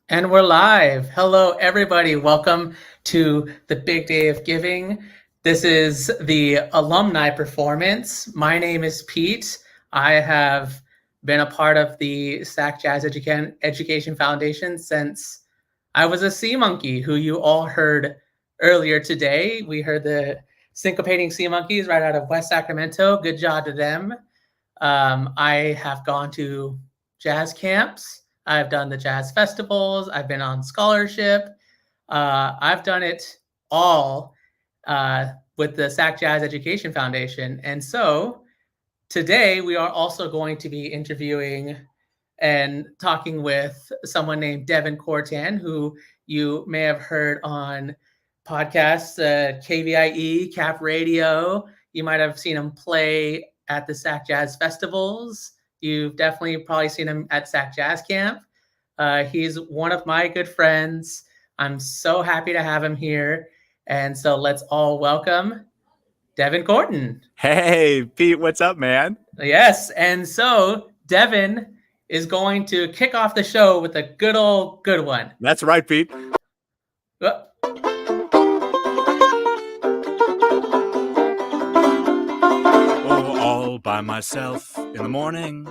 And we're live. Hello, everybody. Welcome to the big day of giving. This is the alumni performance. My name is Pete. I have been a part of the SAC Jazz Education Foundation since I was a sea monkey, who you all heard earlier today. We heard the syncopating sea monkeys right out of West Sacramento. Good job to them. I have gone to jazz camps. I've done the jazz festivals. I've been on scholarship. I've done it all with the SAC Jazz Education Foundation. And so today we are also going to be interviewing and talking with someone named Devan Kortan, who you may have heard on podcasts, KVIE, Cap Radio. You might have seen him play at the SAC Jazz Festivals. You've definitely probably seen him at SAC Jazz Camp. He's one of my good friends. I'm so happy to have him here. And so let's all welcome Devan Kortan. Hey, Pete, what's up, man? Yes. And so Devan is going to kick off the show with a good one. That's right, Pete. Oh, all by myself in the morning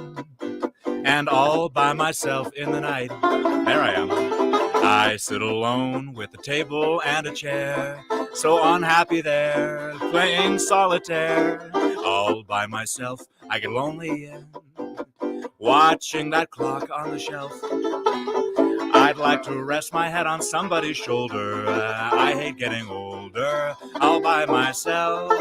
and all by myself in the night. There I am. I sit alone with a table and a chair, so unhappy there, playing solitaire. All by myself, I get lonely, watching that clock on the shelf. I'd like to rest my head on somebody's shoulder. I hate getting older, all by myself.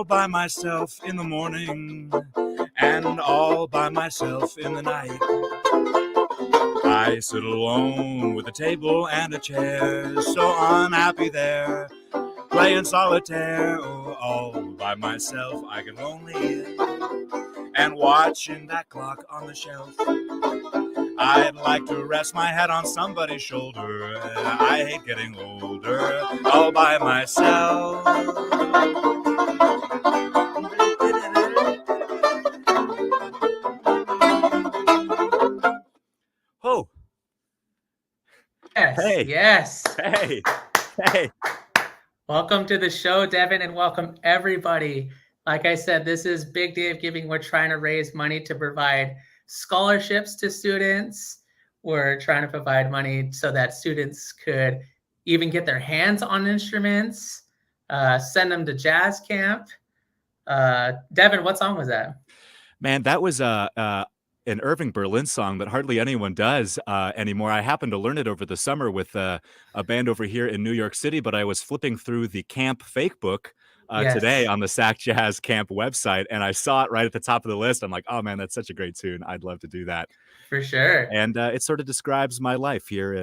By myself in the morning and all by myself in the night. I sit alone with a table and a chair, so unhappy there, playing solitaire. Oh, all by myself I get lonely and watching that clock on the shelf. I'd like to rest my head on somebody's shoulder. I hate getting older, all by myself. Oh. Yes. Hey. Yes. Hey. Hey. Welcome to the show, Devan, and welcome everybody. Like I said, this is Big Day of Giving. We're trying to raise money to provide scholarships to students. We're trying to provide money so that students could even get their hands on instruments, send them to jazz camp. Devan, what song was that? Man, that was an Irving Berlin song that hardly anyone does anymore. I happened to learn it over the summer with a band over here in New York City, but I was flipping through the camp fake book today on the SAC Jazz Camp website, and I saw it right at the top of the list. I'm like, oh man, that's such a great tune. I'd love to do that. For sure. And it sort of describes my life here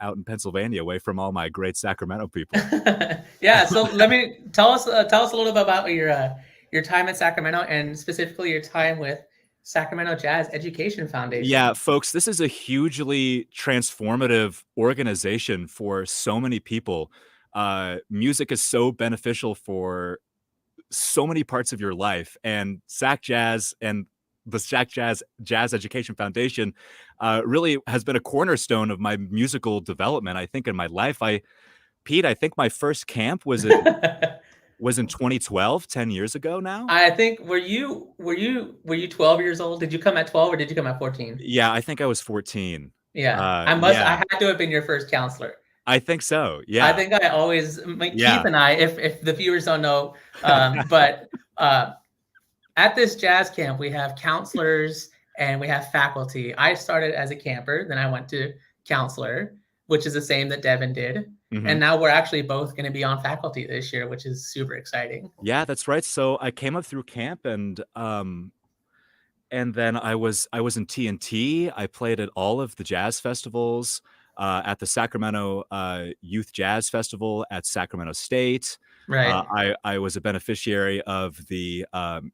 out in Pennsylvania, away from all my great Sacramento people. Yeah, so let me tell us a little bit about your time at Sacramento, and specifically your time with Sacramento Jazz Education Foundation. Yeah, folks, this is a hugely transformative organization for so many people. Music is so beneficial for so many parts of your life, and SAC Jazz and the SAC Jazz Education Foundation really has been a cornerstone of my musical development, I think, in my life. Pete, I think my first camp was in 2012, 10 years ago now. I think, were you 12 years old? Did you come at 12 or did you come at 14? Yeah, I think I was 14. Yeah, I had to have been your first counselor. I think so. Yeah. I think I always, Keith and I, if the viewers don't know, but at this jazz camp, we have counselors and we have faculty. I started as a camper, then I went to counselor, which is the same that Devan did. Mm-hmm. And now we're actually both going to be on faculty this year, which is super exciting. Yeah, that's right. So I came up through camp, and then I was in TNT. I played at all of the jazz festivals. at the Sacramento Youth Jazz Festival at Sacramento State. Right. I was a beneficiary of the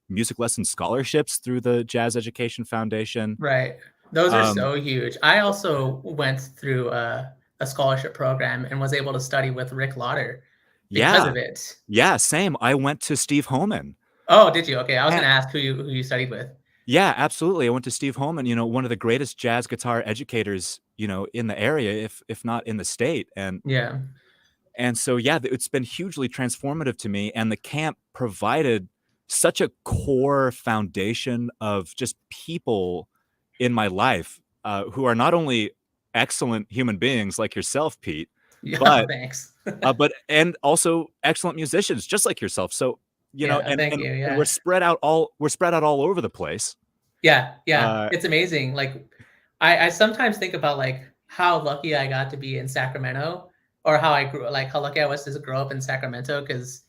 music lesson scholarships through the Jazz Education Foundation. Right. Those are Um, so huge. I also went through a scholarship program and was able to study with Rick Lauder because yeah, of it. yeah, same. I went to Steve Homan. Oh, did you? Okay, I was Yeah, going to ask who you studied with. yeah, absolutely. I went to Steve Homan, one of the greatest jazz guitar educators, in the area, if not in the state. Yeah. And so, yeah, it's been hugely transformative to me. And the camp provided such a core foundation of just people in my life who are not only excellent human beings like yourself, Pete, Yeah, but thanks. and also excellent musicians just like yourself. So, Yeah, and thank and you. and we're Yeah. spread out all over the place. Yeah, yeah. Uh, It's amazing. Like I sometimes think about like how lucky I got to be in Sacramento or how I grew like how lucky I was to grow up in Sacramento because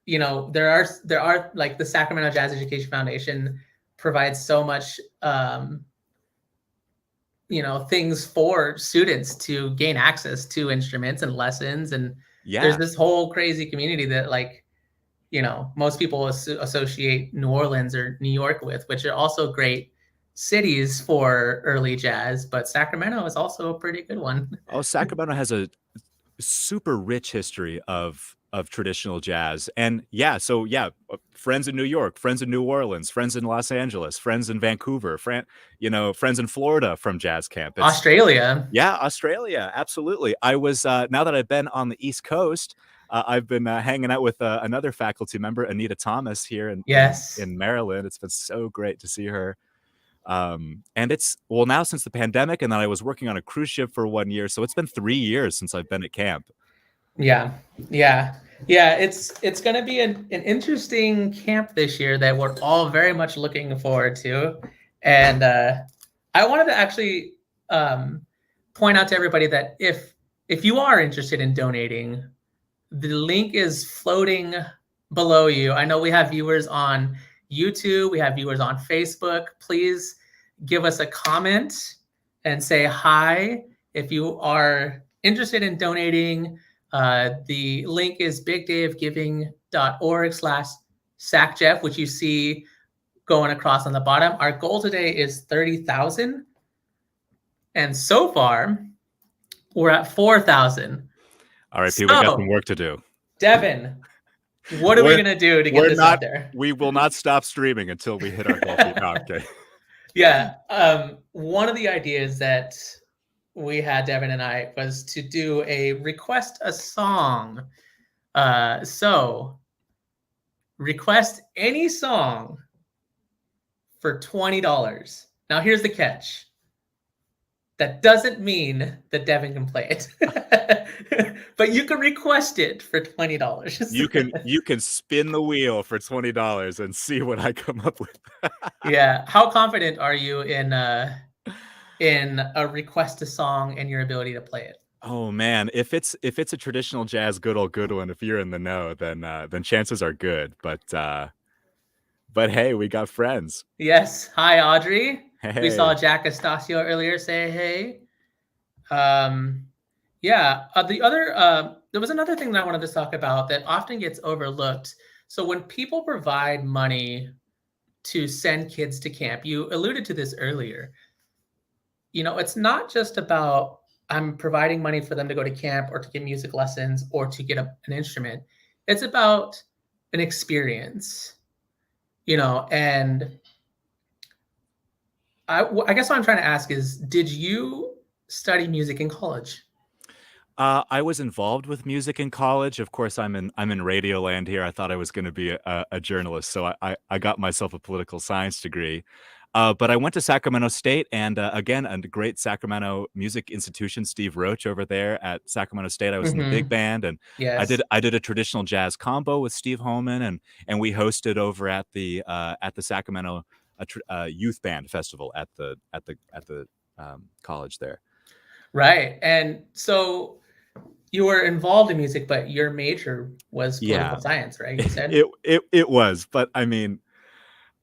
there are like the Sacramento Jazz Education Foundation provides so much things for students to gain access to instruments and lessons, and there's yeah. this whole crazy community that like most people associate New Orleans or New York with, which are also great cities for early jazz, but Sacramento is also a pretty good one. Oh, Sacramento has a super rich history of traditional jazz. And yeah, so yeah, friends in New York, friends in New Orleans, friends in Los Angeles, friends in Vancouver, friends in Florida from jazz camp. It's Australia. Yeah, Australia, absolutely. I was now that I've been on the East Coast, I've been hanging out with another faculty member, Anita Thomas, here Yes. in Maryland. It's been so great to see her. And it's well now since the pandemic, and then I was working on a cruise ship for 1 year, so it's been 3 years since I've been at camp. Yeah. Yeah. Yeah. It's going to be an interesting camp this year that we're all very much looking forward to. And I wanted to actually point out to everybody that if you are interested in donating, the link is floating below you. I know we have viewers on YouTube, we have viewers on Facebook. Please give us a comment and say hi if you are interested in donating. The link is bigdayofgiving.org/SacJeff, which you see going across on the bottom. Our goal today is 30,000. And so far, we're at 4,000. All right, Pete, we got some work to do. Devin, what are we going to do to get this out there? We will not stop streaming until we hit our goal. Okay. Yeah. One of the ideas that we had, Devin and I, was to do a request a song. So request any song for $20. Now here's the catch. That doesn't mean that Devin can play it, but you can request it for $20. You can spin the wheel for $20 and see what I come up with. Yeah. How confident are you in a request a song and your ability to play it? Oh man, if it's a traditional jazz good old good one, if you're in the know, then chances are good. But hey, we got friends. Yes. Hi, Audrey. Hey. We saw Jack Estacio earlier say hey. Yeah. There was another thing that I wanted to talk about that often gets overlooked. So when people provide money to send kids to camp, you alluded to this earlier. It's not just about I'm providing money for them to go to camp or to get music lessons or to get an instrument. It's about an experience, and I guess what I'm trying to ask is, did you study music in college? I was involved with music in college. Of course, I'm in radio land here. I thought I was going to be a journalist, so I got myself a political science degree. But I went to Sacramento State, and again, a great Sacramento music institution, Steve Roach over there at Sacramento State. I was in the big band, and Yes. I did a traditional jazz combo with Steve Homan, and we hosted over at the Sacramento Youth Band Festival at the college there. Right, and so you were involved in music, but your major was political science, right? You said it was, but I mean.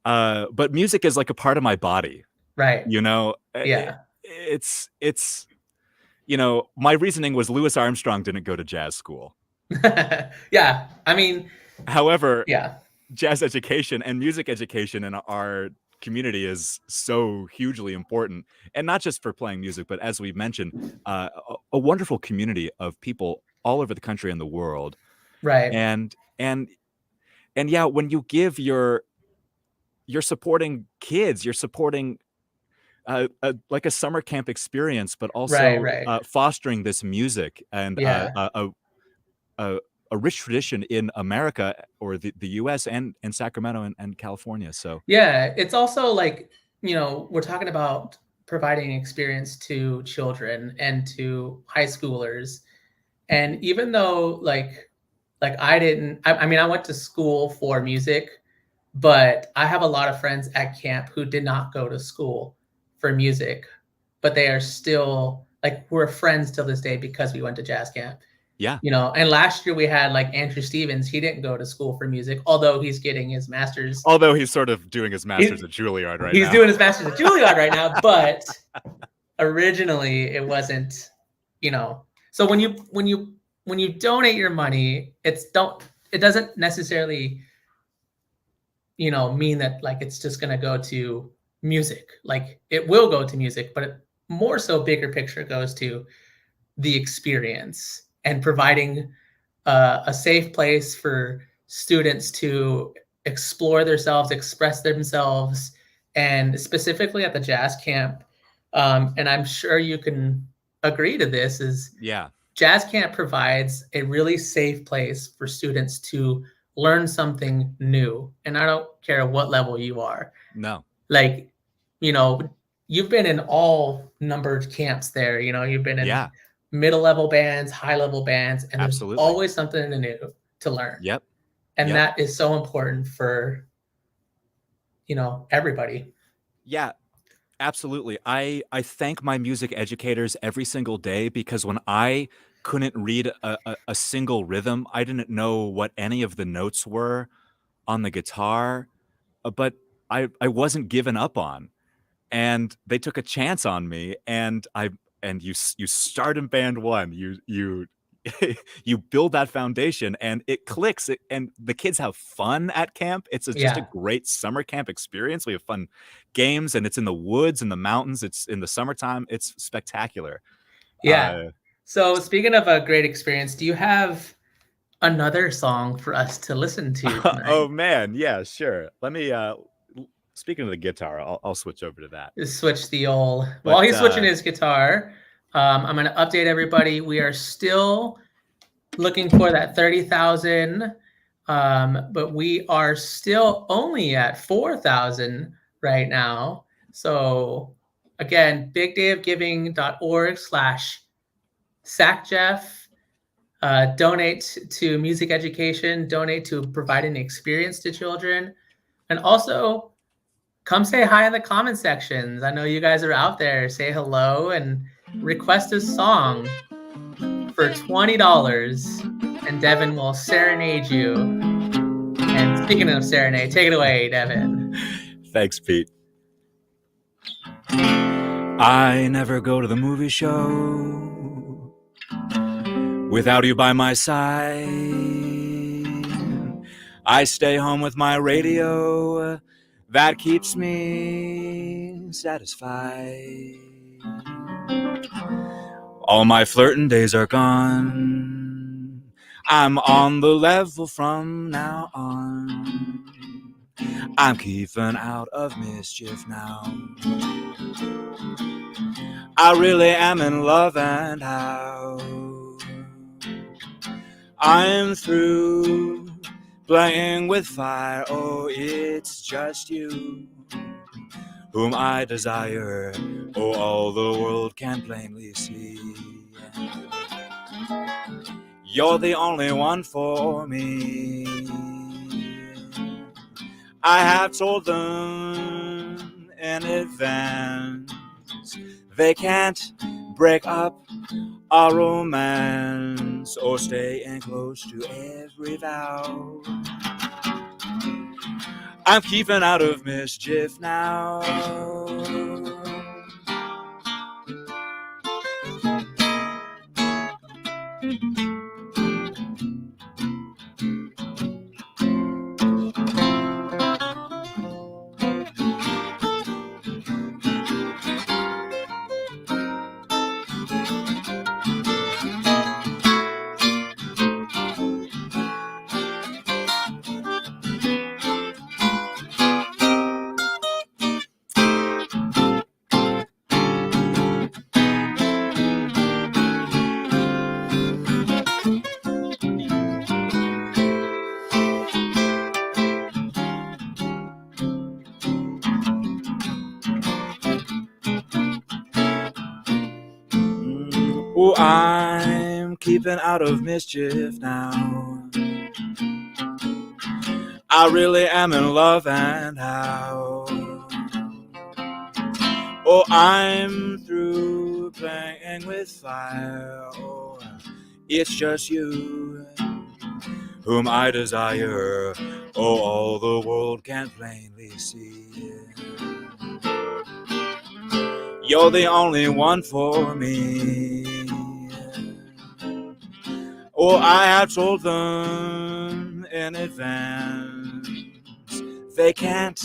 But music is like a part of my body, right? Yeah. Yeah. It's my reasoning was Louis Armstrong didn't go to jazz school. Yeah, I mean, However, yeah, jazz education and music education in our community is so hugely important, and not just for playing music, but as we mentioned, a wonderful community of people all over the country and the world. right, And yeah, when you give you're supporting kids, you're supporting like a summer camp experience, but right, also right. fostering this music and Yeah, a, a rich tradition in America or the US and in Sacramento and California. So yeah. It's also like, we're talking about providing experience to children and to high schoolers. And even though like I mean, I went to school for music, but I have a lot of friends at camp who did not go to school for music, but they are still like, we're friends till this day because we went to jazz camp. yeah, And last year we had like Andrew Stevens. He didn't go to school for music, although he's getting his master's. although he's sort of doing his master's He- at Juilliard right he's now. doing his master's at Juilliard right now, but originally it wasn't, So when you donate your money, it doesn't necessarily mean that like it's just going to go to music. Like it will go to music, but more so bigger picture goes to the experience and providing a safe place for students to explore themselves, express themselves, and specifically at the jazz camp. And I'm sure you can agree to this, is Yeah, jazz camp provides a really safe place for students to learn something new. And I don't care what level you are. no, Like, you've been in all numbered camps there. You've been in yeah, middle level bands, high level bands, and there's absolutely. always something new to learn. Yep. And Yep. that is so important for, everybody. Yeah, absolutely. I thank my music educators every single day, because when I couldn't read a single rhythm, I didn't know what any of the notes were on the guitar, but I wasn't given up on. And they took a chance on me, and you start in band one, you you build that foundation, and it clicks, and the kids have fun at camp. It's just a Yeah. great summer camp experience. We have fun games, and it's in the woods and the mountains. It's in the summertime. It's spectacular. Yeah. So speaking of a great experience, do you have another song for us to listen to tonight? Oh man, yeah, sure. Let me speaking of the guitar, I'll switch over to that. Just switch the old. While he's switching his guitar, I'm going to update everybody. We are still looking for that 30,000, but we are still only at 4,000 right now. So again, bigdayofgiving.org/SacJeff. Donate to music education, donate to providing the experience to children, and also come say hi in the comment sections. I know you guys are out there. Say hello and request a song for $20, and Devin will serenade you. And speaking of serenade, take it away, Devin. Thanks, Pete. I never go to the movie show without you by my side. I stay home with my radio, that keeps me satisfied. All my flirting days are gone. I'm on the level from now on. I'm keeping out of mischief now. I really am in love, and how I'm through playing with fire. Oh, it's just you whom I desire. Oh, all the world can plainly see. You're the only one for me. I have told them in advance they can't break up our romance or stay in close to every vow. I'm keeping out of mischief now. Oh, I'm keeping out of mischief now. I really am in love, and how? Oh, I'm through playing with fire. Oh, it's just you whom I desire. Oh, all the world can plainly see. You're the only one for me. Oh, I have told them in advance they can't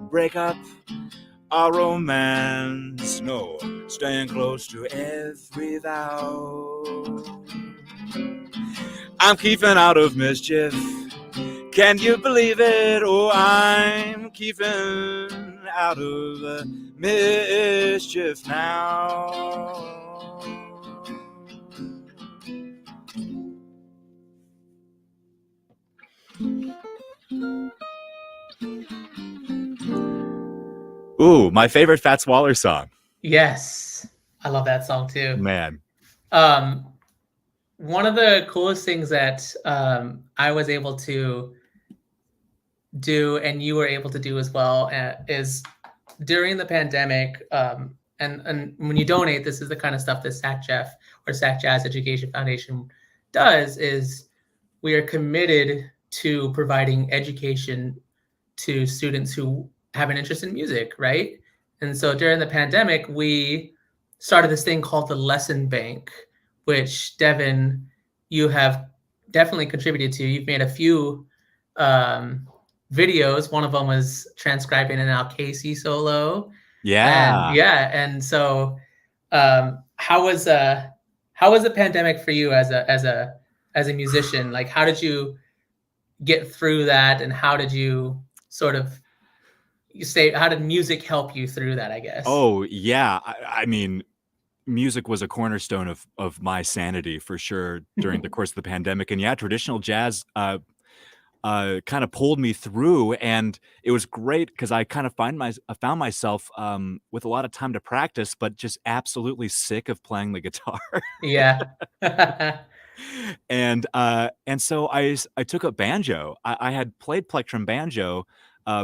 break up our romance. No, staying close to every vow. I'm keeping out of mischief. Can you believe it? Oh, I'm keeping out of mischief now. Ooh, my favorite Fats Waller song. Yes, I love that song too. Man. One of the coolest things that I was able to do, and you were able to do as well, is during the pandemic. And when you donate, this is the kind of stuff that Sac Jazz Education Foundation does. Is we are committed to providing education to students who have an interest in music, right? And so during the pandemic, we started this thing called the Lesson Bank, which Devin, you have definitely contributed to. You've made a few videos. One of them was transcribing an Al Casey solo. Yeah. And so how was the pandemic for you as a musician? Like, how did you get through that, and how did you sort of how did music help you through that, I guess? Oh, yeah. I mean, music was a cornerstone of my sanity for sure during the course of the pandemic. And yeah, traditional jazz kind of pulled me through, and it was great because I kind of found myself with a lot of time to practice, but just absolutely sick of playing the guitar. Yeah. And so I took up banjo. I had played plectrum banjo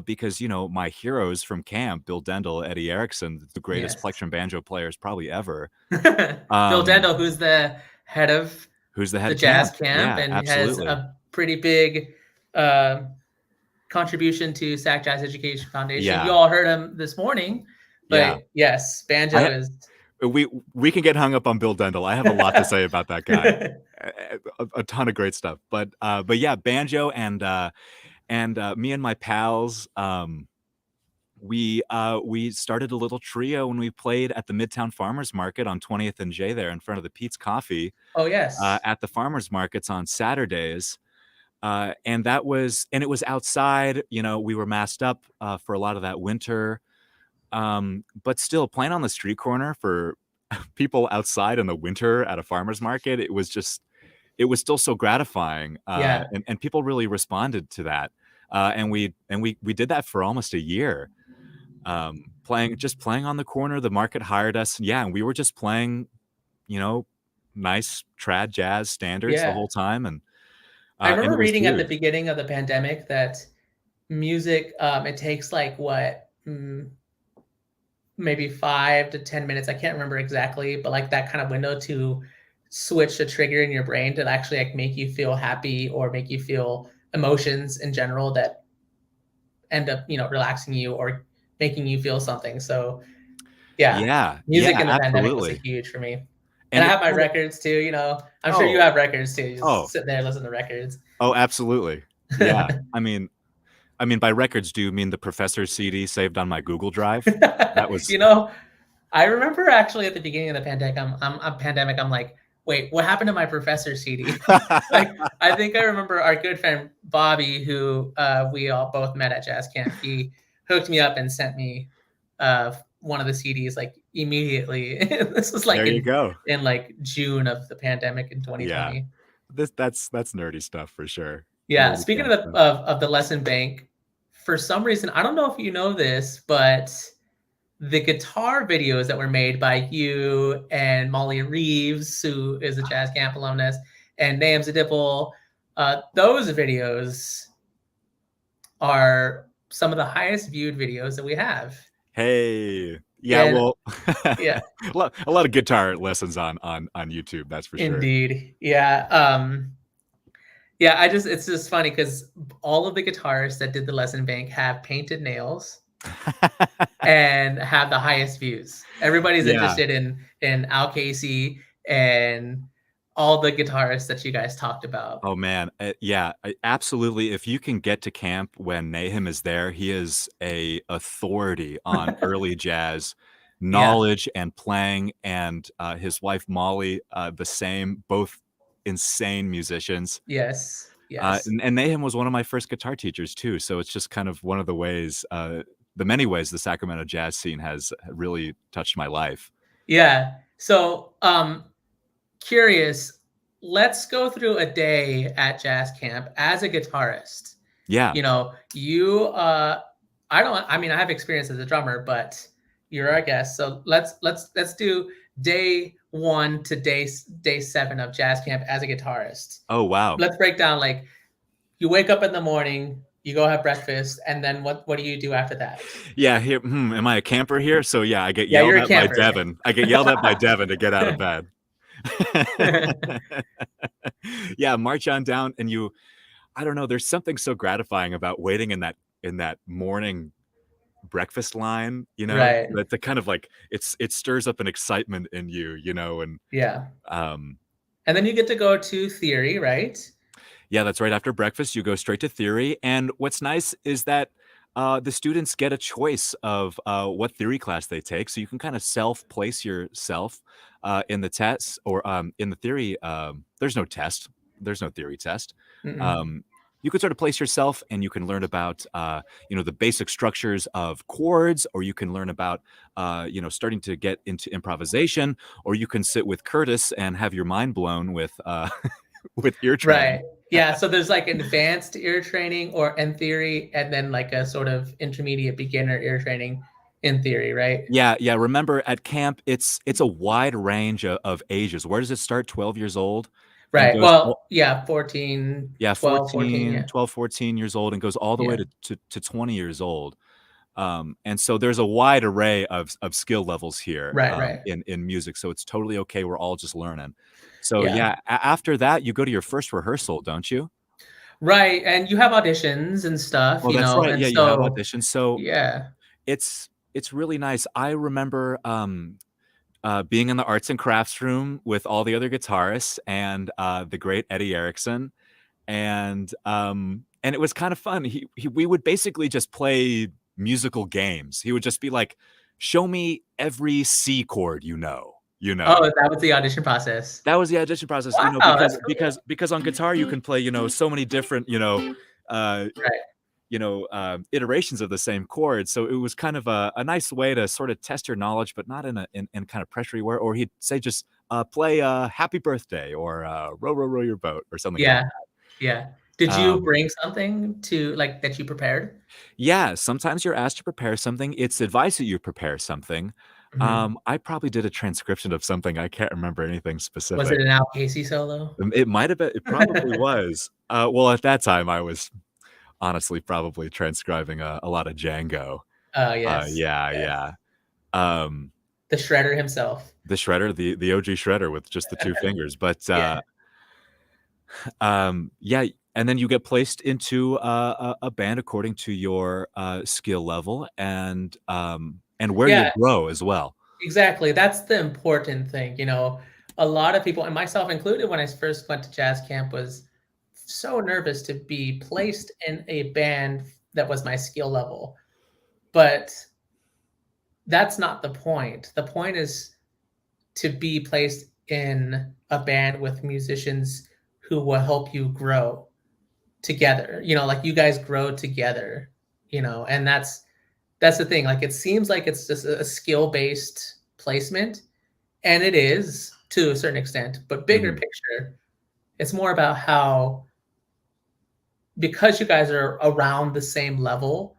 because, you know, my heroes from camp, Bill Dendel, Eddie Erickson, the greatest Yes. plectrum banjo players probably ever. Bill Dendel, who's the head of the jazz camp, Yeah, and absolutely. has a pretty big contribution to Sac Jazz Education Foundation. Yeah. You all heard him this morning, but Yeah. yes, banjo is. We can get hung up on Bill Dendel. I have a lot to say about that guy. A ton of great stuff. But yeah, banjo and me and my pals, we started a little trio when we played at the Midtown Farmers Market on 20th and J there in front of the Pete's Coffee. Oh yes. At the farmers markets on Saturdays. And it was outside. You know, we were masked up for a lot of that winter. But still, playing on the street corner for people outside in the winter at a farmer's market, it was still so gratifying. Yeah. And people really responded to that. And we did that for almost a year. Playing on the corner. The market hired us. Yeah, and we were just playing, you know, nice trad jazz standards the whole time. And I remember reading at the beginning of the pandemic that music, it takes like what, maybe 5 to 10 minutes. I can't remember exactly, but like that kind of window to switch a trigger in your brain to actually like make you feel happy or make you feel emotions in general that end up, you know, relaxing you or making you feel something. So yeah, music in the pandemic was huge for me. And I have my records too, you know. I'm sure you have records too. You just sit there and listen to records. Oh, absolutely. Yeah. I mean, by records, do you mean the Professor's CD saved on my Google Drive? That was, you know, I remember actually at the beginning of the pandemic, I'm like, wait, what happened to my Professor's CD? Like, I think I remember our good friend Bobby, who we all both met at jazz camp. He hooked me up and sent me one of the CDs like immediately. This was like in like June of the pandemic in 2020. Yeah. That's nerdy stuff for sure. Yeah. Speaking of the lesson bank, for some reason, I don't know if you know this, but the guitar videos that were made by you and Molly Reeves, who is a Jazz Camp alumnus, and Nahum Zadipple, those videos are some of the highest viewed videos that we have. Hey, yeah, And well, yeah, a lot of guitar lessons on YouTube, that's for sure. indeed. Yeah. Yeah, it's just funny because all of the guitarists that did the lesson bank have painted nails and have the highest views. Everybody's Yeah. interested in Al Casey and all the guitarists that you guys talked about. Oh man, yeah, absolutely. If you can get to camp when Nahum is there, he is a authority on early jazz Yeah. knowledge and playing, and his wife Molly, the same, both insane musicians. Yes. Yes. And Nahum was one of my first guitar teachers too, so it's just kind of one of the ways, the many ways the Sacramento jazz scene has really touched my life. Yeah. So, curious, let's go through a day at jazz camp as a guitarist. Yeah. You know, I mean, I have experience as a drummer, but you're our guest. So let's do day 1 to day 7 of jazz camp as a guitarist. Oh wow. Let's break down, like, you wake up in the morning, you go have breakfast, and then what do you do after that? Yeah, here, am I a camper here? So yeah, I get Yeah, yelled you're a at by camper. Devin. I get yelled at by Devin to get out of bed. Yeah, march on down, and I don't know, there's something so gratifying about waiting in that morning breakfast line, you know? Right. That the kind of like it stirs up an excitement in you, you know, and Yeah. um And then you get to go to theory, right? yeah, that's right after breakfast, you go straight to theory, and what's nice is that the students get a choice of what theory class they take, so you can kind of self-place yourself in the tests or in the theory. There's no test. There's no theory test. Mm-mm. You can sort of place yourself, and you can learn about the basic structures of chords, or you can learn about starting to get into improvisation, or you can sit with Curtis and have your mind blown with with ear training. Right. Yeah. So there's like advanced ear training or in theory, and then like a sort of intermediate beginner ear training in theory, right? Yeah, yeah. Remember, at camp, it's a wide range of ages. Where does it start? 12 years old, and Right. goes Well, yeah, 14, yeah, 12, 14. 14, Yeah. 12, 14 years old, and goes all the way Yeah. to 20 years old. And so there's a wide array of skill levels here Right. Right. in music. So it's totally okay. We're all just learning. So Yeah. yeah, after that, you go to your first rehearsal, don't you? Right. And you have auditions and stuff, Oh, that's right. and Yeah, you have so, auditions. So yeah. it's really nice. I remember being in the arts and crafts room with all the other guitarists and the great Eddie Erickson, and it was kind of fun. We would basically just play musical games. He would just be like, "Show me every C chord you know." Oh, that was the audition process. That was the audition process, Wow, because that's cool. on guitar you can play, so many different, uh, Right. iterations of the same chord. So it was kind of a nice way to sort of test your knowledge, but not in kind of pressury way. Or he'd say just play "Happy Birthday" or "Row Row Row Your Boat" or something like Yeah. Yeah. Did that. you bring something to like that you prepared? Yeah, sometimes you're asked to prepare something. It's advised that you prepare something. Mhm. I probably did a transcription of something. I can't remember anything Was specific. it an Al Casey solo? It might have been. It probably was. Well, at that time, I was honestly probably transcribing a lot of Django. Oh, yes. Yeah, Yes. yeah. Um, The shredder himself. the shredder, the OG shredder with just the 2 fingers. But Yeah. yeah, and then you get placed into a band according to your skill level and where you Yeah, grow as well. exactly. That's the important thing. A lot of people, and myself included, when I first went to jazz camp, was so nervous to be placed in a band that was my skill level. But that's not the point. The point is to be placed in a band with musicians who will help you grow together. Like you guys grow together, and that's the thing. Like it seems like it's just a skill-based placement, and it is to a certain extent, but bigger Mhm. picture, it's more about how, because you guys are around the same level,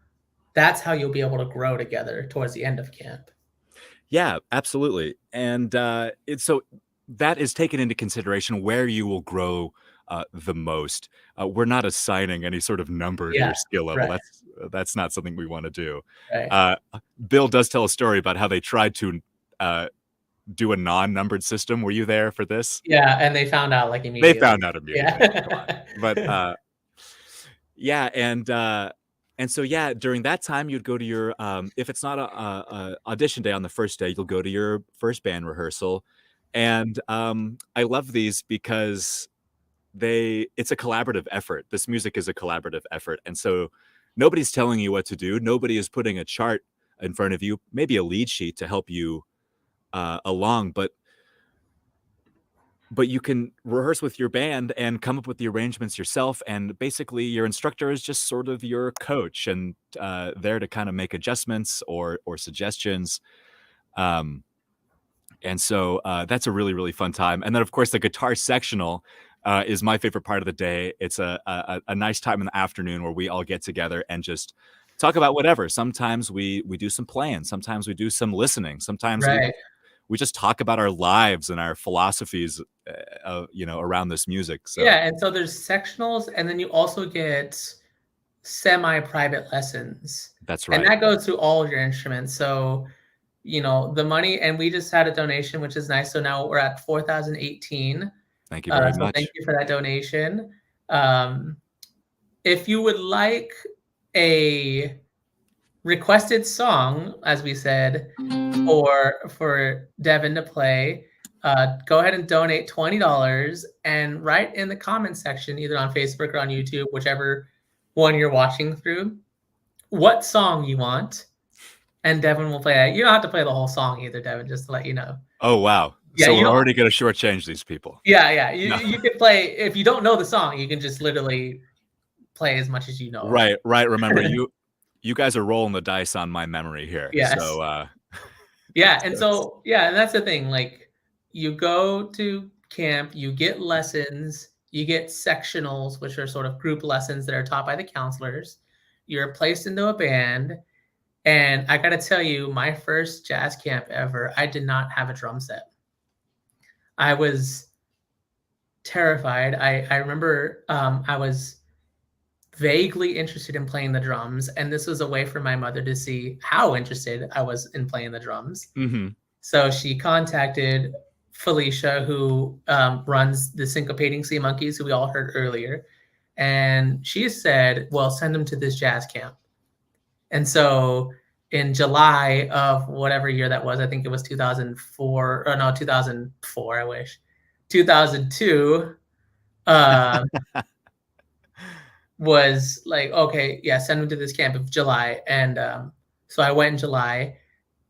that's how you'll be able to grow together towards the end of camp. Yeah, absolutely. And it's so that is taken into consideration where you will grow the most. We're not assigning any sort of number to Yeah, your skill level. right, That's not something we want to do. right. Uh, Bill does tell a story about how they tried to uh, do a non-numbered system. Were you there for this? Yeah, and they found out like They immediately. found out immediately. Come on, Yeah. but yeah, and so yeah, during that time, you'd go to your if it's not a audition day on the first day, you'll go to your first band rehearsal, and I love these because it's a collaborative effort. This music is a collaborative effort, and so nobody's telling you what to do. Nobody is putting a chart in front of you, maybe a lead sheet to help you along, but you can rehearse with your band and come up with the arrangements yourself, and basically your instructor is just sort of your coach and there to kind of make adjustments or suggestions. um, and so that's a really really fun time. And then of course the guitar sectional is my favorite part of the day. It's a nice time in the afternoon where we all get together and just talk about whatever. Sometimes we do some playing, sometimes we do some listening, sometimes Right. we just talk about our lives and our philosophies, around this music. So Yeah, and so there's sectionals, and then you also get semi-private lessons, that's and right. that goes through all of your instruments. So, the money, and we just had a donation, which is nice. So now we're at 4,018. Thank you very So thank much. you for that donation. Um, if you would like a requested song, as we said, for Devin to play, go ahead and donate $20 and write in the comment section, either on Facebook or on YouTube, whichever one you're watching through, what song you want, and Devin will play it. You don't have to play the whole song either, Devin, just to let you know. Oh wow, Yeah, so you we're don't. already going to shortchange these people. Yeah. No. You can play if you don't know the song. You can just literally play as much as you know. Right, remember, you guys are rolling the dice on my memory here, Yes. so Yeah, and that's the thing. Like, you go to camp, you get lessons, you get sectionals, which are sort of group lessons that are taught by the counselors. You're placed into a band, and I gotta tell you, my first jazz camp ever, I did not have a drum set. I was terrified. I remember I was vaguely interested in playing the drums, and this was a way for my mother to see how interested I was in playing the drums. mhm. So she contacted Felicia, who runs the Syncopating Sea Monkeys, who we all heard earlier. And she said, well, send them to this jazz camp. And so in July of whatever year that was, I think it was 2004, or no, 2004, I wish, 2002, um, was like, okay, yeah, send them to this camp of July. And so I went in July,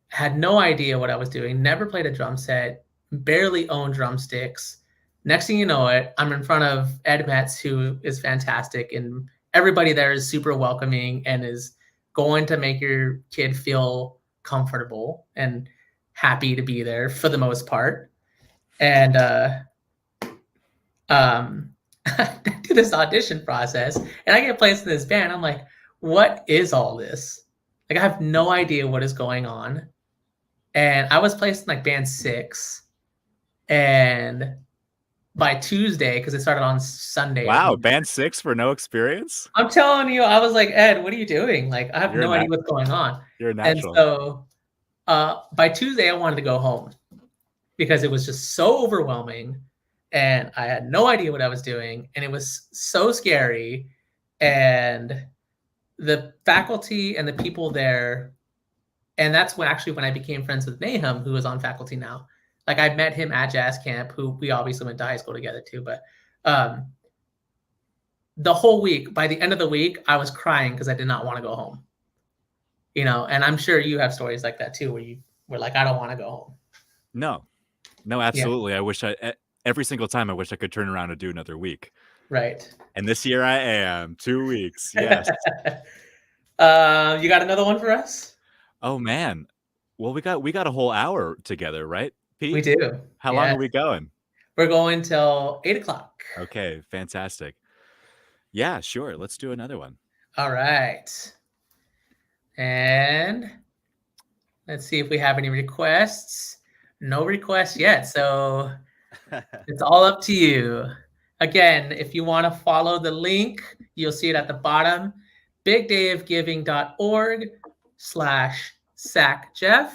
had no idea what I was doing, never played a drum set, barely owned drumsticks. Next thing you know it, I'm in front of Ed Metz, who is fantastic, and everybody there is super welcoming and is going to make your kid feel comfortable and happy to be there for the most part. And I do this audition process, and I get placed in this band. I'm like, what is all this? Like, I have no idea what is going on. And I was placed in like band 6, and by Tuesday, because it started on Sunday. Wow, band 6 for no experience? I'm telling you, I was like, Ed, what are you doing? Like, I have You're a no idea what's going on. you're a And natural. so by Tuesday, I wanted to go home because it was just so overwhelming, and I had no idea what I was doing, and it was so scary. And the faculty and the people there, and that's when I became friends with Mayhem, who is on faculty now. Like, I met him at jazz camp, who we obviously went to high school together too. But the whole week, by the end of the week, I was crying because I did not want to go home. And I'm sure you have stories like that too, where you were like, I don't want to go home. No, absolutely. Every single time I wish I could turn around and do another week. Right. And this year I am 2 weeks. Yes. You got another one for us? Oh man. Well, we got a whole hour together, right, Pete? We do. How long Yes. are we going? We're going till 8:00. Okay, fantastic. Yeah, sure. Let's do another one. All right. And Let's see if we have any requests. No requests yet, so it's all up to you. Again, if you want to follow the link, you'll see it at the bottom, bigdayofgiving.org/SacJeff.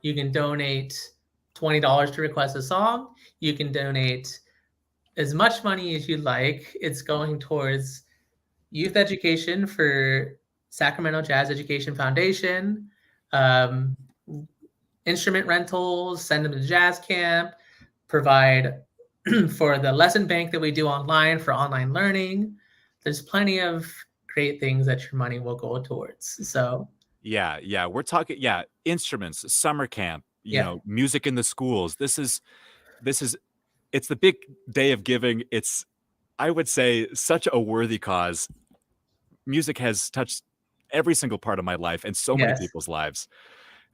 You can donate $20 to request a song. You can donate as much money as you like. It's going towards youth education for Sacramento Jazz Education Foundation, um, instrument rentals, send them to jazz camp, provide for the lesson bank that we do online for online learning. There's plenty of great things that your money will go towards. So yeah, we're talking instruments, summer camp, you know, music in the schools. This is it's the big day of giving. It's, I would say, such a worthy cause. Music has touched every single part of my life and so many people's lives.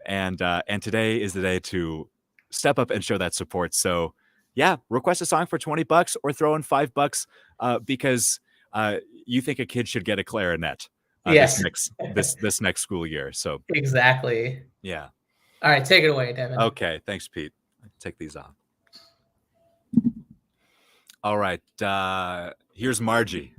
And today is the day to step up and show that support. So yeah, request a song for $20 or throw in $5 because you think a kid should get a clarinet this next school year. So exactly. Yeah. All right, take it away, Devin. Okay, thanks, Pete. Take these off. All right, here's Margie.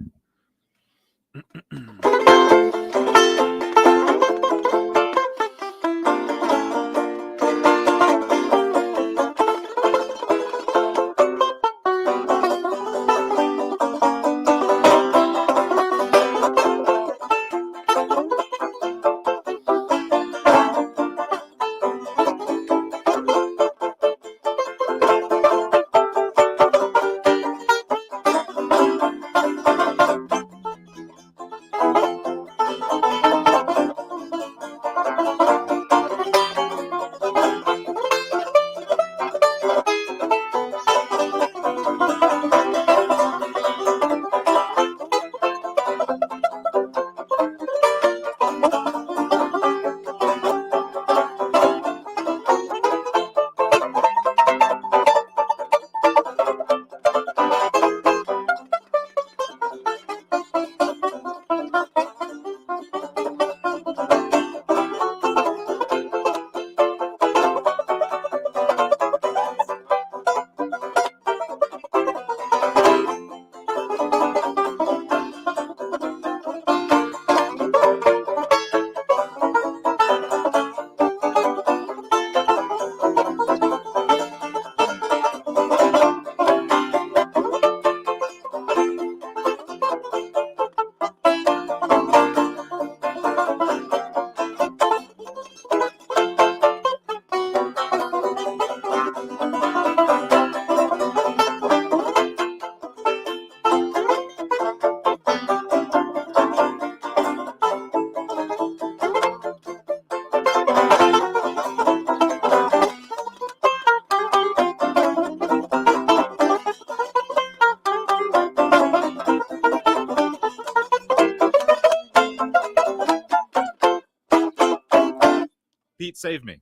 Pete, save me.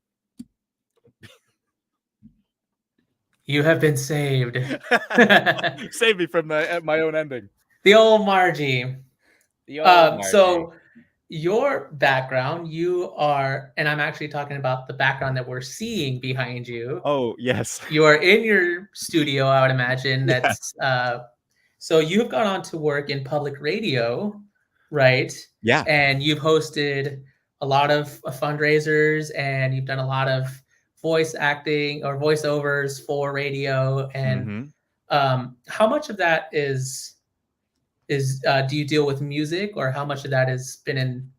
You have been saved. Save me from my own ending. The old Margie. The old Margie. So your background, you are, and I'm actually talking about the background that we're seeing behind you. Oh, yes. You are in your studio, I would imagine. That's so you've gone on to work in public radio, right? Yeah. And you've hosted a lot of fundraisers, and you've done a lot of voice acting or voiceovers for radio. And how much of that is do you deal with music, or how much of that has been in,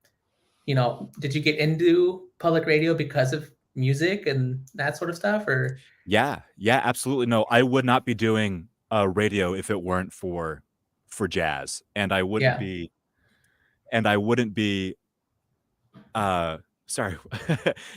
did you get into public radio because of music and that sort of stuff? Or yeah, absolutely. No, I would not be doing radio if it weren't for jazz, and I wouldn't be sorry.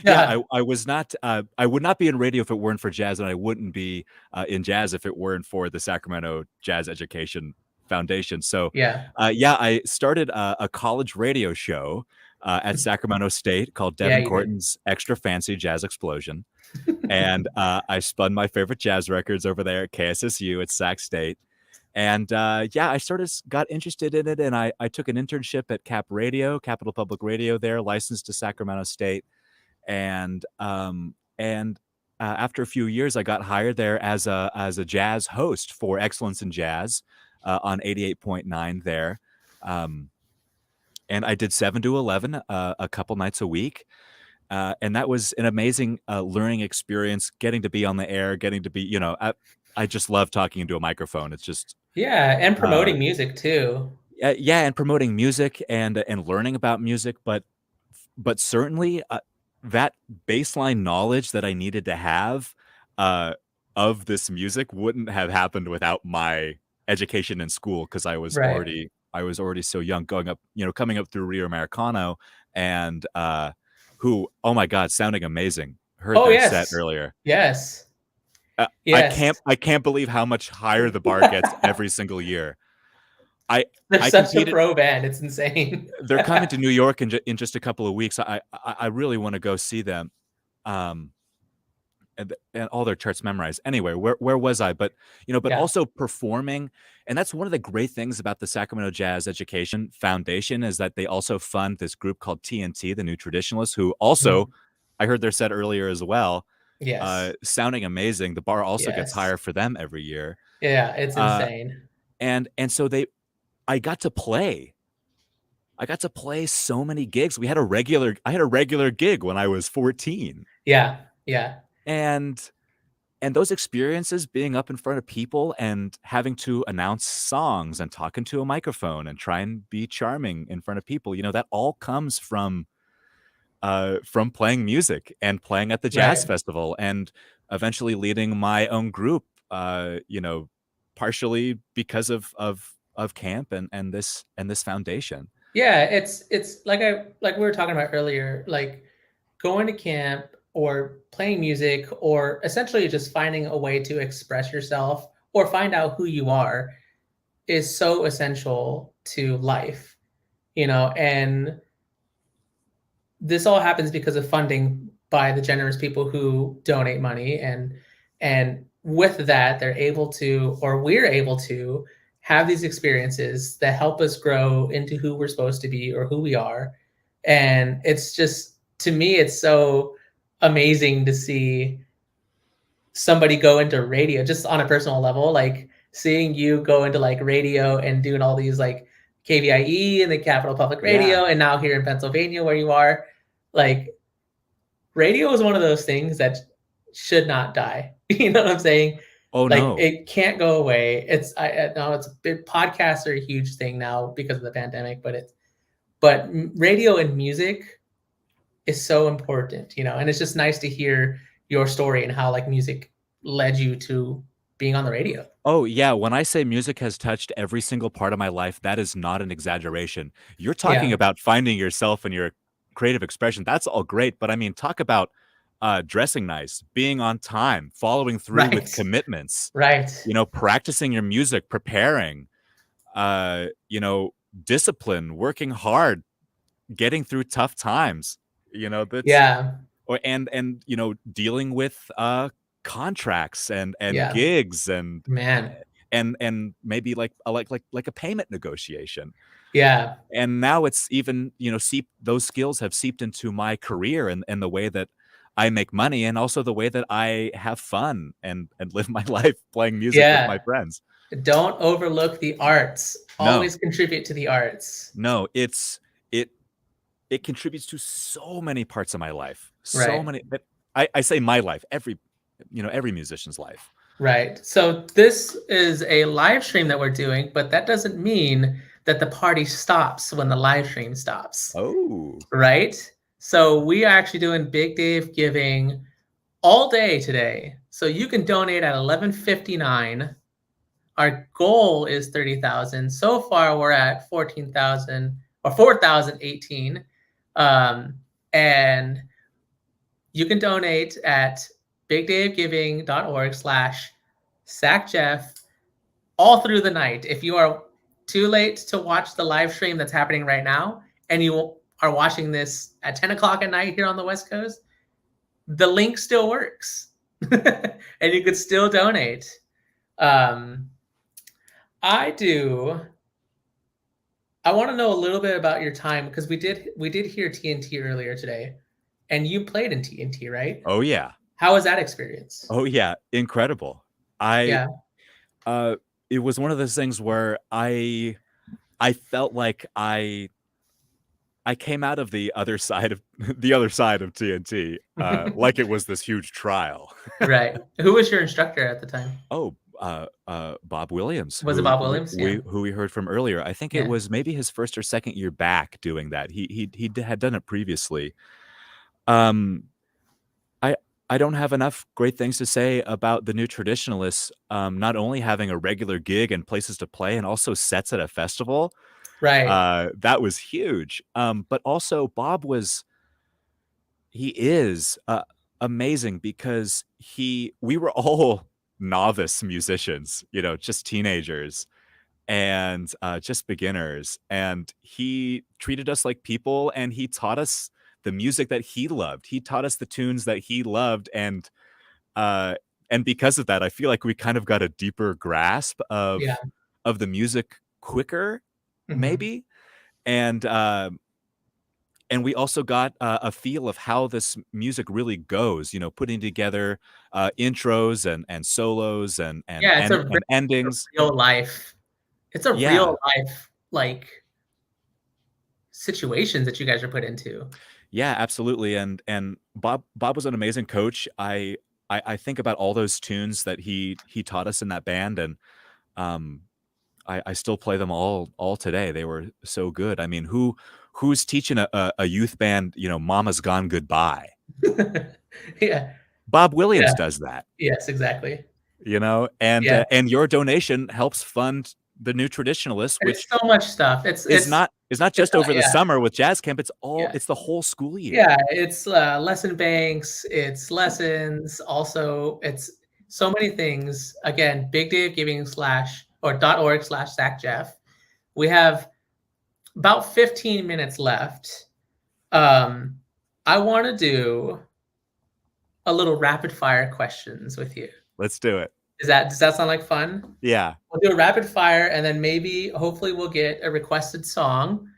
I was not I would not be in radio if it weren't for jazz, and I wouldn't be in jazz if it weren't for the Sacramento Jazz Education Foundation. So I started a college radio show at Sacramento State called Devan Kortan's Extra Fancy Jazz Explosion. And I spun my favorite jazz records over there at KSSU at Sac State. And I sort of got interested in it, and I took an internship at Cap Radio, Capital Public Radio there, licensed to Sacramento State. And after a few years, I got hired there as a jazz host for Excellence in Jazz on 88.9 there. And I did 7 to 11 a couple nights a week. And that was an amazing learning experience, getting to be on the air, getting to be, I just love talking into a microphone. It's just, Yeah, and uh, promoting music too. yeah, and promoting music and learning about music, but certainly that baseline knowledge that I needed to have uh, of this music wouldn't have happened without my education in school because Right. I was already so young, going up, coming up through Rio Americano, and who, oh my God, sounding amazing. Heard Oh, their set yes. earlier. Yes. I Yes. can't believe how much higher the bar gets every single year. I They're I such a competed. pro band. It's insane. They're coming to New York in just a couple of weeks. I really want to go see them. Um, and all their charts memorized. Anyway, where was I? But Yeah. also performing, and that's one of the great things about the Sacramento Jazz Education Foundation is that they also fund this group called TNT, the New Traditionalists, who also Mhm. I heard their set earlier as well, Yes. sounding amazing. The bar also gets Yes. higher for them every year, Yeah, it's uh, insane. and so I got to play. I got to play so many gigs. I had a regular gig when I was 14, Yeah. Yeah. and those experiences being up in front of people and having to announce songs and talk into a microphone and try and be charming in front of people, that all comes from playing music and playing at the jazz Right. festival and eventually leading my own group, partially because of camp and this foundation. Yeah, it's like we were talking about earlier, like going to camp or playing music or essentially just finding a way to express yourself or find out who you are is so essential to life, and this all happens because of funding by the generous people who donate money, and with that they're able to, or we're able to, have these experiences that help us grow into who we're supposed to be or who we are. And it's just, to me, it's so amazing to see somebody go into radio just on a personal level, like seeing you go into like radio and doing all these like KVIE and the Capital Public Yeah. Radio, and now here in Pennsylvania where you are, like radio is one of those things that should not die. You know what I'm saying? Oh Like no. it can't go away. I know it's a big, podcasts are a huge thing now because of the pandemic, but radio and music is so important, and it's just nice to hear your story and how like music led you to being on the radio. Oh, yeah, when I say music has touched every single part of my life, that is not an exaggeration. You're talking Yeah. about finding yourself and your creative expression, that's all great, but I mean, talk about, dressing nice, being on time, following through with Right. commitments, Right. practicing your music, preparing, uh, you know, discipline, working hard, getting through tough times, that's Yeah. or dealing with contracts and Yeah. gigs and Man. maybe like a payment negotiation. Yeah. And now it's even, those skills have seeped into my career and the way that I make money and also the way that I have fun and live my life playing music with my Yeah. friends. Don't overlook the arts. No, Always contribute to the arts. no, it it contributes to so many parts of my life. So Right. many, but I say my life, every musician's life. Right. So this is a live stream that we're doing, but that doesn't mean that the party stops when the live stream stops. Oh. Right? So we are actually doing Big Day of Giving all day today. So you can donate at 11:59. Our goal is 30,000. So far we're at 14,000 or 4,018. And you can donate at bigdayofgiving.org/SacJeff all through the night. If you are too late to watch the live stream that's happening right now, and you are watching this at 10 o'clock at night here on the West Coast, the link still works. And you could still donate. Um, I do. I want to know a little bit about your time because we did hear TNT earlier today, and you played in TNT, right? Oh yeah. How was that experience? Oh yeah. Incredible. I Yeah. it was one of those things where I felt like I came out of the other side of the other side of TNT, like it was this huge trial. Right. Who was your instructor at the time? Oh, Bob Williams, Was it Bob Williams? Yeah. who we heard from earlier. I think it Yeah. was maybe his first or second year back doing that. Had done it previously. Um, I I don't have enough great things to say about the New Traditionalists. Not only having a regular gig and places to play, and also sets at a festival. Right. That was huge. But also he is amazing because we were all novice musicians, just teenagers and just beginners. And he treated us like people, and he taught us the music that he loved. He taught us the tunes that he loved. Uh, and because of that, I feel like we kind of got a deeper grasp Yeah. of the music quicker, maybe. And we also got a feel of how this music really goes, putting together intros and solos Yeah, and endings. real life. It's a Yeah. real life like situations that you guys are put into. Yeah, absolutely. And Bob was an amazing coach. I think about all those tunes that he taught us in that band, and I still play them all today. They were so good. I mean, who's teaching a youth band, Mama's Gone Goodbye? Yeah. Bob Williams Yeah. does that. Yes, exactly. And your donation helps fund the New Traditionalists, which It's so much stuff. is not just over the summer with jazz camp. It's the whole school year. Yeah, it's lesson banks, it's lessons, also it's so many things. Again, Big Day of Giving .org/SacJeff. We have about 15 minutes left. I want to do a little rapid fire questions with you. Let's do it. Does that sound like fun? Yeah. We'll do a rapid fire, and then hopefully we'll get a requested song,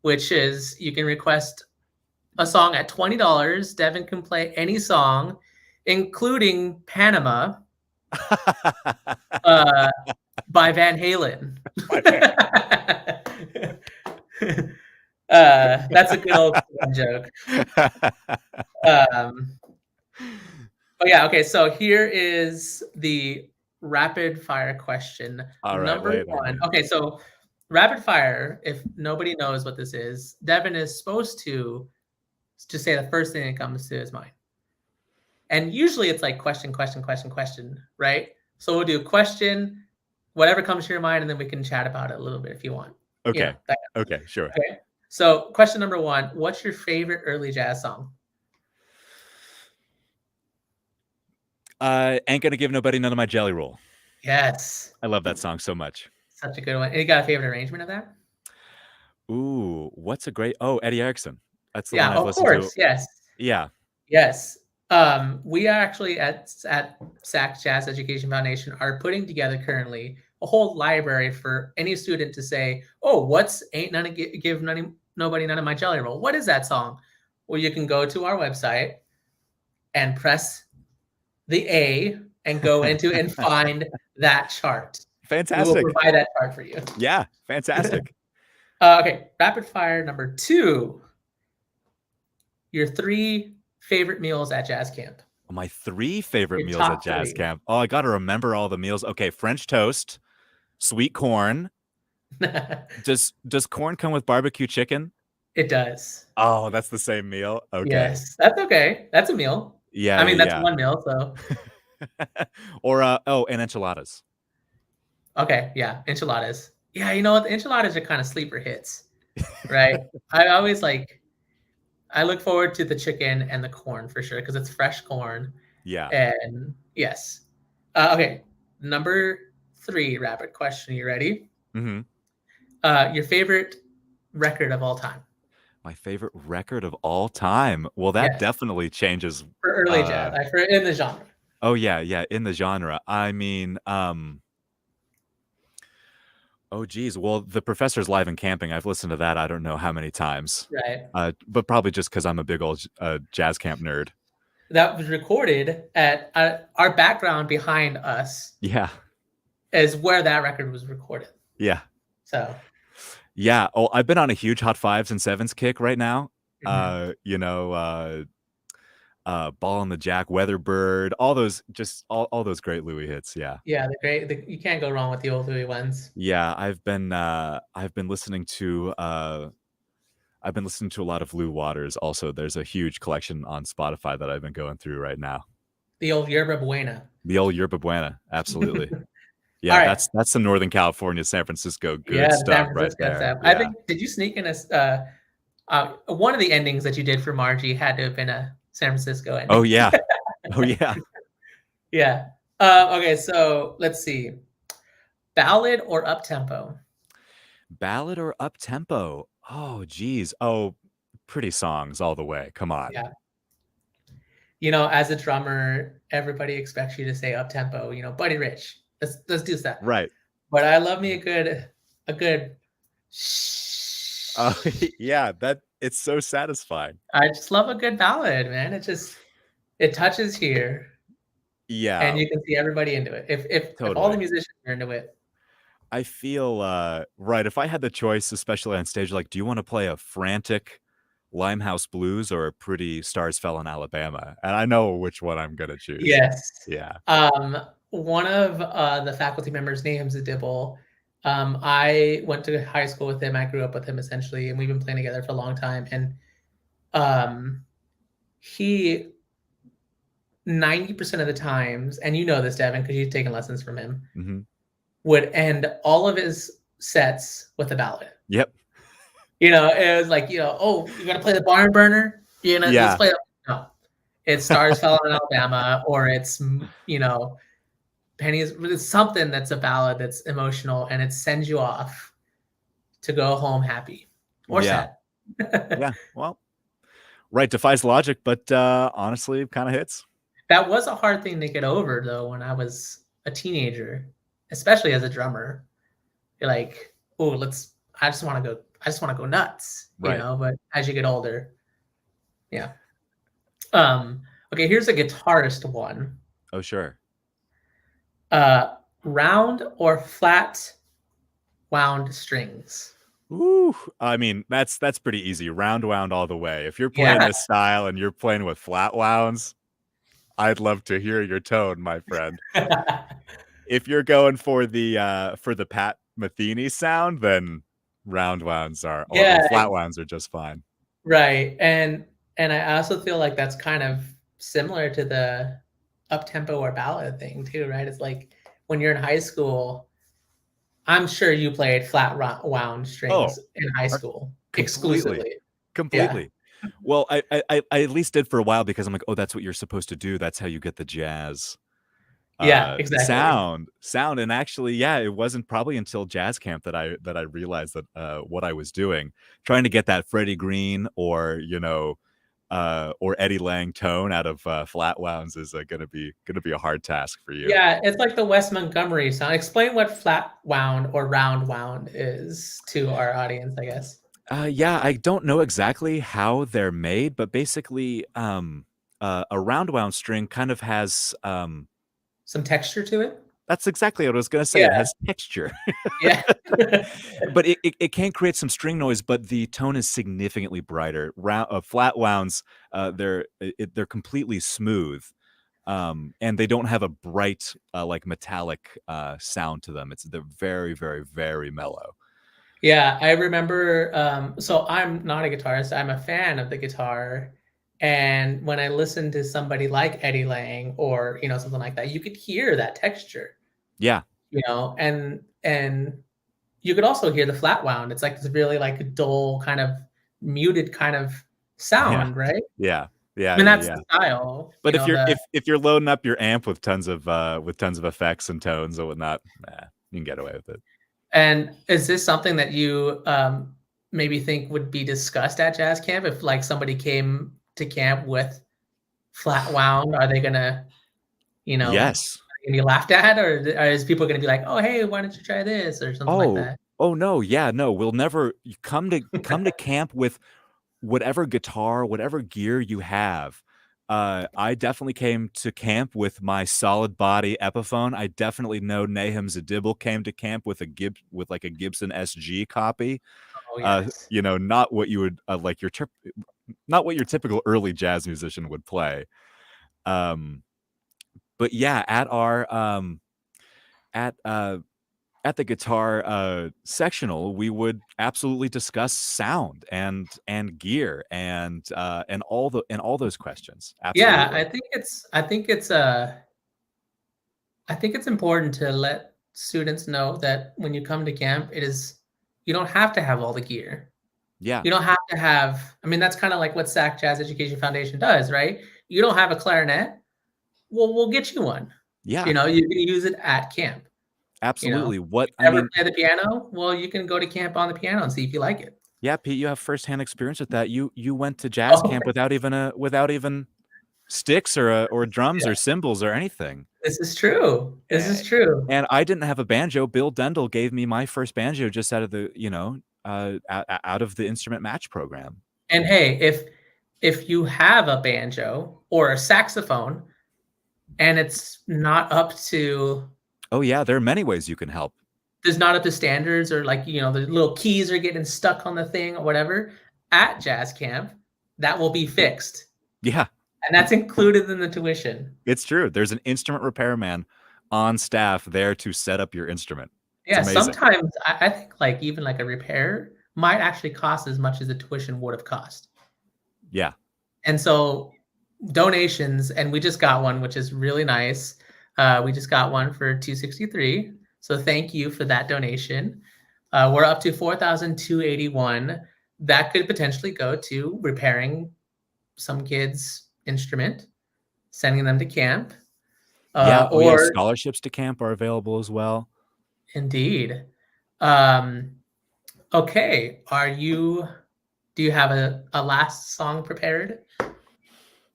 which is you can request a song at $20. Devin can play any song, including Panama by Van Halen. That's a good old joke. Oh yeah, okay. So here is the rapid fire question. All right, Number one. Okay, so rapid fire, if nobody knows what this is, Devin is supposed to just say the first thing that comes to his mind. And usually it's like question, right? So we'll do question, whatever comes to your mind, and then we can chat about it a little bit if you want. Okay. Okay, sure. Okay. So question number one, what's your favorite early jazz song? Ain't Gonna Give Nobody None of My Jelly Roll. Yes. I love that song so much. Such a good one. And you got a favorite arrangement of that? Ooh, what's a great... Oh, Eddie Erickson. That's the one I've listened to. Of course, yes. Yeah. Yes. We are actually at SAC Jazz Education Foundation are putting together currently a whole library for any student to say, oh, what's Ain't None Give Nobody None of My Jelly Roll? What is that song? Well, you can go to our website and press the A and go into and find that chart. Fantastic. We will provide that chart for you. Yeah, fantastic. Okay, rapid fire number two. Your 3 favorite meals at jazz camp. My 3 favorite meals at jazz camp. Oh, I got to remember all the meals. Okay, French toast, sweet corn. Does corn come with barbecue chicken? It does. Oh, that's the same meal? Okay. Yes, that's okay. That's a meal. Yeah. I mean, that's one meal, so. Or, and enchiladas. Okay, yeah, enchiladas. Yeah, you know what? The enchiladas are kind of sleeper hits, right? I look forward to the chicken and the corn for sure because it's fresh corn. Yeah. And yes. Okay, number 3 rapid question. You ready? Mm-hmm. Your favorite record of all time? My favorite record of all time? Well, that definitely changes. For early jazz, in the genre. Oh, yeah, in the genre. I mean, Oh, geez. Well, The Professor's Live and Camping, I've listened to that I don't know how many times. Right. But probably just because I'm a big old jazz camp nerd. That was recorded at our background behind us Yeah. is where that record was recorded. Yeah. So Yeah. Oh, I've been on a huge Hot Fives and Sevens kick right now. mhm. Ball and the Jack, Weatherbird, all those, just all those great Louis hits. Yeah. Yeah, the great. You can't go wrong with the old Louis ones. Yeah. I've been listening to a lot of Lou Waters. Also, there's a huge collection on Spotify that I've been going through right now. The old Yerba Buena. The old Yerba Buena, absolutely. All Yeah, right. that's some Northern California, San Francisco Yeah, good the San stuff right Francisco there. stuff. I Yeah. think did you sneak in one of the endings that you did for Margie had to have been a San Francisco Oh ending. yeah. Oh yeah. Yeah. Okay, so let's see. Ballad or up tempo? Ballad or up tempo? Oh geez. Oh, pretty songs all the way. Come on. Yeah. As a drummer, everybody expects you to say up tempo. Buddy Rich. Let's do that. Right. But I love me a good. Oh yeah, that it's so satisfying. I just love a good ballad, man. It touches here, and Yeah, you can see everybody into it. If all the totally. musicians are into it, I feel right. If I had the choice, especially on stage, like, do you want to play a frantic Limehouse Blues or a pretty Stars Fell in Alabama? And I know which one I'm gonna choose. yes. Yeah. One of the faculty members' names is Dibble. I went to high school with him. I grew up with him essentially, and we've been playing together for a long time. And he 90% of the times, and you know this, Devin, because you've taken lessons from him, Hmm. would end all of his sets with a ballad. Yep. It was like, oh, you're gonna play the barn burner? Let's Yeah. play that. No. It's Stars Fell in Alabama, or it's Pennies. It's something that's a ballad that's emotional and it sends you off to go home happy or Yeah. sad. Yeah. Well, right, defies logic, but honestly, kind of hits. That was a hard thing to get over though when I was a teenager, especially as a drummer. You're like, oh, I just want to go nuts, Right. but as you get older, yeah. Okay, here's a guitarist one. Oh, sure. Round or flat wound strings? Ooh, I mean, that's pretty easy. Round wound all the way. If you're playing Yeah. this style and you're playing with flat wounds, I'd love to hear your tone, my friend. If you're going for the Pat Metheny sound, then round wounds or Yeah, flat wounds are just fine. right. And I also feel like that's kind of similar to the up tempo or ballad thing too, right? It's like when you're in high school, I'm sure you played flat wound Oh, strings in high school completely. exclusively. Yeah. Completely. Well, I at least did for a while because I'm like, oh, that's what you're supposed to do. That's how you get the jazz Yeah, exactly. sound. And actually, yeah, it wasn't probably until jazz camp that I realized that what I was doing, trying to get that Freddie Green or Eddie Lang tone out of flat wounds is gonna be a hard task for you. Yeah, it's like the Wes Montgomery sound. Explain what flat wound or round wound is to our audience, I guess. Yeah, I don't know exactly how they're made, but basically, a round wound string kind of has Some texture to it? that's exactly what I was gonna say. It Yeah. has texture. Yeah. But it can create some string noise, but the tone is significantly brighter. Flat wounds, they're completely smooth, and they don't have a bright, like metallic sound to them. They're very, very, very mellow. Yeah, I remember. So I'm not a guitarist. I'm a fan of the guitar, and when I listen to somebody like Eddie Lang or something like that, you could hear that texture. Yeah, And you could also hear the flat wound. It's like this really like dull kind of muted kind of yeah, sound, right? yeah, yeah, I mean yeah, that's yeah. the style. But if you're The if you're loading up your amp with tons of effects and tones and whatnot, you can get away with it. And is this something that you maybe think would be discussed at jazz camp if like somebody came to camp with flat wound? Are they gonna, you know, Yes. gonna be laughed at, or is people gonna be like, "Oh, hey, why don't you try this?" or something like Oh, that? oh no, yeah, no, we'll never come to camp with whatever guitar, whatever gear you have. I definitely came to camp with my solid body Epiphone. I definitely know Nahum Zadibble came to camp with like a Gibson SG copy. Oh, yes. You know, not what you would not what your typical early jazz musician would play. Um, but yeah, at at the guitar sectional, we would absolutely discuss sound and gear and all those questions. Yeah, Absolutely. I think it's important to let students know that when you come to camp, you don't have to have all the gear. Yeah. You don't have to have, I mean, that's kind of like what SAC Jazz Education Foundation does, right? You don't have a clarinet, well, we'll get you one. Yeah. You know, you can use it at camp. You know, Absolutely. What you I never mean, play the piano, well, you can go to camp on the piano and see if you like it. yeah, Pete, you have firsthand experience with that. You went to jazz Oh, camp without even sticks or drums yeah, or cymbals or anything. this is true. This Eh, is true. and I didn't have a banjo. Bill Dendel gave me my first banjo just out of the, out of the instrument match program. And hey, if you have a banjo or a saxophone and it's not up to Oh yeah, there are many ways you can help. there's not up to standards, or like, you know, the little keys are getting stuck on the thing or whatever, at jazz camp, that will be fixed. Yeah, And that's included in the tuition. it's true. There's an instrument repairman on staff there to set up your instrument. It's Yeah, amazing. sometimes I think like even like a repair might actually cost as much as the tuition would have cost. Yeah. And so donations, and we just got one, which is really nice. We just got one for 263. So thank you for that donation. We're up to 4,281. That could potentially go to repairing some kids' instrument, sending them to camp. Yeah. Oh yeah, Or scholarships to camp are available as well. indeed. Um, okay, do you have a last song prepared? Oh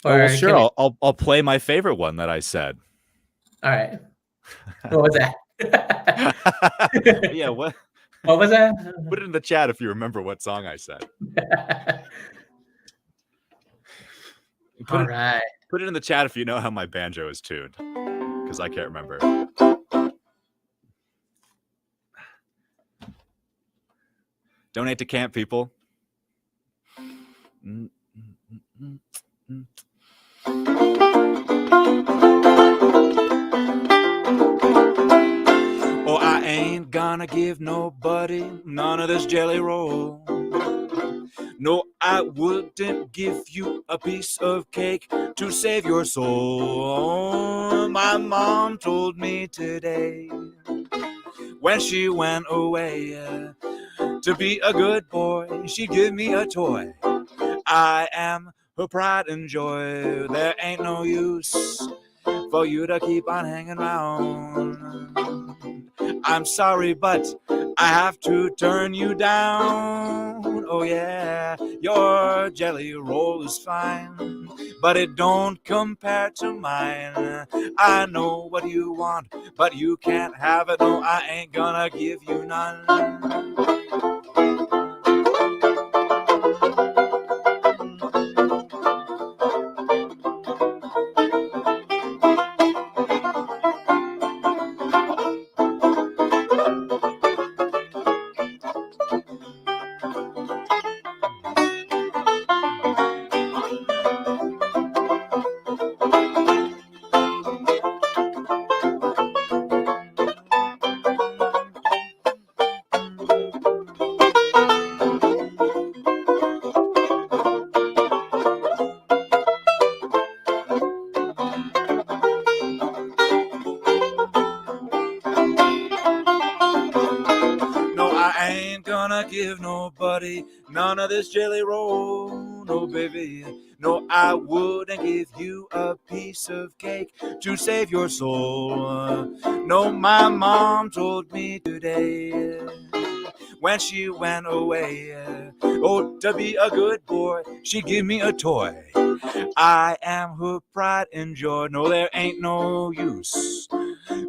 well, Or can sure. we, I'll play my favorite one that I said. all right. What was that? Yeah, what? What was that? Put it in the chat if you remember what song I said. All right. Put it in the chat if you know how my banjo is tuned, because I can't remember. Donate to camp, people. Oh, I ain't gonna give nobody none of this jelly roll. No, I wouldn't give you a piece of cake to save your soul. My mom told me today when she went away to be a good boy, she'd give me a toy. I am her pride and joy. There ain't no use for you to keep on hanging around. I'm sorry, but I have to turn you down. Oh yeah, your jelly roll is fine, but it don't compare to mine. I know what you want, but you can't have it. No, I ain't gonna give you none. Give nobody none of this jelly roll. No, baby, no, I wouldn't give you a piece of cake to save your soul. No, my mom told me today when she went away, oh, to be a good boy, she'd give me a toy. I am her pride and joy. No, there ain't no use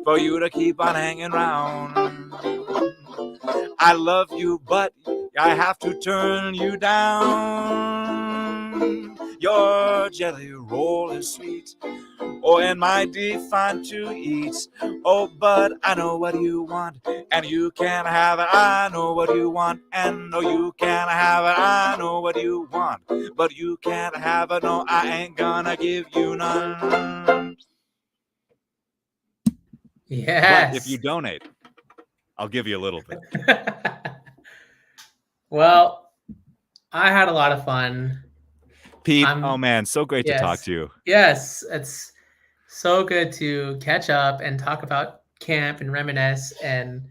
for you to keep on hanging round. I love you, but I have to turn you down. Your jelly roll is sweet, oh, and mighty fun to eat. Oh, but I know what you want, and you can't have it. I know what you want, and no, you can't have it. I know what you want, but you can't have it. No, I ain't gonna give you none. Yes. But if you donate, I'll give you a little bit. Well, I had a lot of fun. Pete, oh man, so great to talk to you. Yes, it's so good to catch up and talk about camp and reminisce and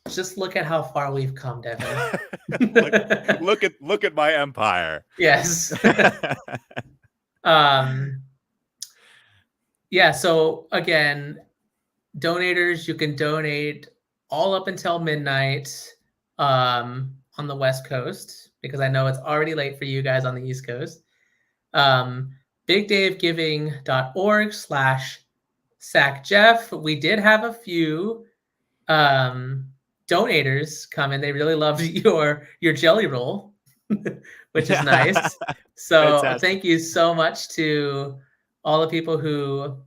just look at how far we've come, Devin. look at my empire. Yes. Yeah, so again, donators, you can donate all up until midnight on the West Coast, because I know it's already late for you guys on the East Coast. bigdayofgiving.org/SacJeff. We did have a few donators come in. They really loved your jelly roll, which is nice. So fantastic. Thank you so much to all the people who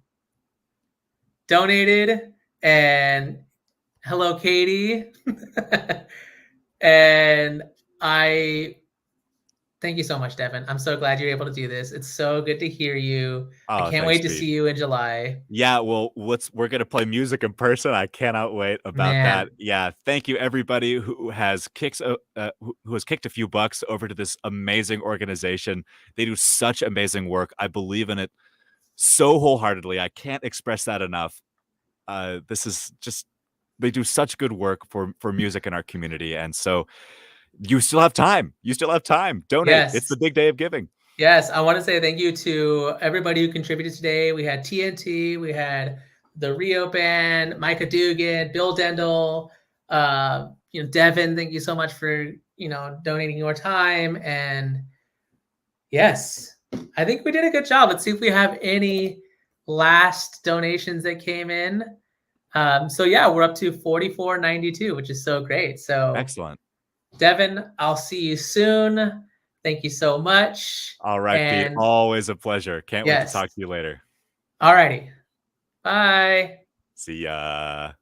donated, and hello, Katie. And I thank you so much, Devin. I'm so glad you're able to do this. It's so good to hear you. I can't wait to see you in July. Yeah, well, we're gonna play music in person. I cannot wait about that. Yeah, thank you everybody who has kicked a few bucks over to this amazing organization. They do such amazing work. I believe in it so wholeheartedly. I can't express that enough. This is just, they do such good work for music in our community, and so you still have time. Donate. Yes. It's the big day of giving. Yes, I want to say thank you to everybody who contributed today. We had TNT, we had the Rio Band, Micah Dugan, Bill Dendel, Devin. Thank you so much for donating your time. And yes, I think we did a good job. Let's see if we have any last donations that came in. So yeah, we're up to $44.92, which is so great. So excellent. Devin, I'll see you soon. Thank you so much. All right, Pete. Always a pleasure. Can't wait to talk to you later. All righty. Bye. See ya.